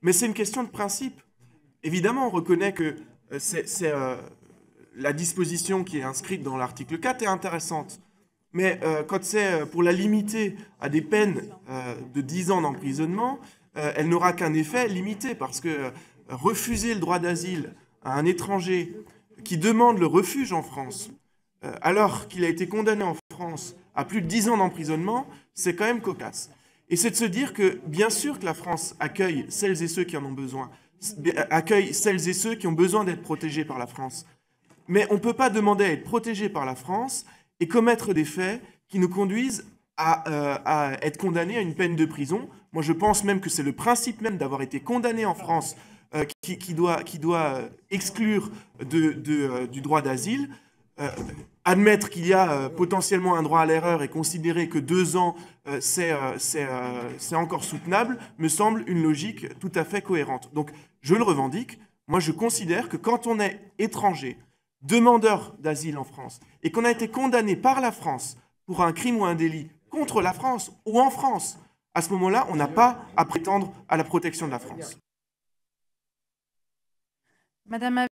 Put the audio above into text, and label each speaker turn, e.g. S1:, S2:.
S1: Mais c'est une question de principe. Évidemment, on reconnaît que la disposition qui est inscrite dans l'article 4 est intéressante. Mais quand c'est pour la limiter à des peines de 10 ans d'emprisonnement, elle n'aura qu'un effet limité, parce que refuser le droit d'asile à un étranger qui demande le refuge en France, alors qu'il a été condamné en France à plus de 10 ans d'emprisonnement, c'est quand même cocasse. Et c'est de se dire que, bien sûr que la France accueille celles et ceux qui en ont besoin, accueille celles et ceux qui ont besoin d'être protégés par la France. Mais on ne peut pas demander à être protégé par la France et commettre des faits qui nous conduisent à être condamnés à une peine de prison. Moi, je pense même que c'est le principe même d'avoir été condamné en France qui doit exclure du droit d'asile. Admettre qu'il y a potentiellement un droit à l'erreur et considérer que 2 ans, c'est encore soutenable, me semble une logique tout à fait cohérente. Donc, je le revendique. Moi, je considère que quand on est étranger, demandeur d'asile en France, et qu'on a été condamné par la France pour un crime ou un délit contre la France ou en France, à ce moment-là, on n'a pas à prétendre à la protection de la France.
S2: Madame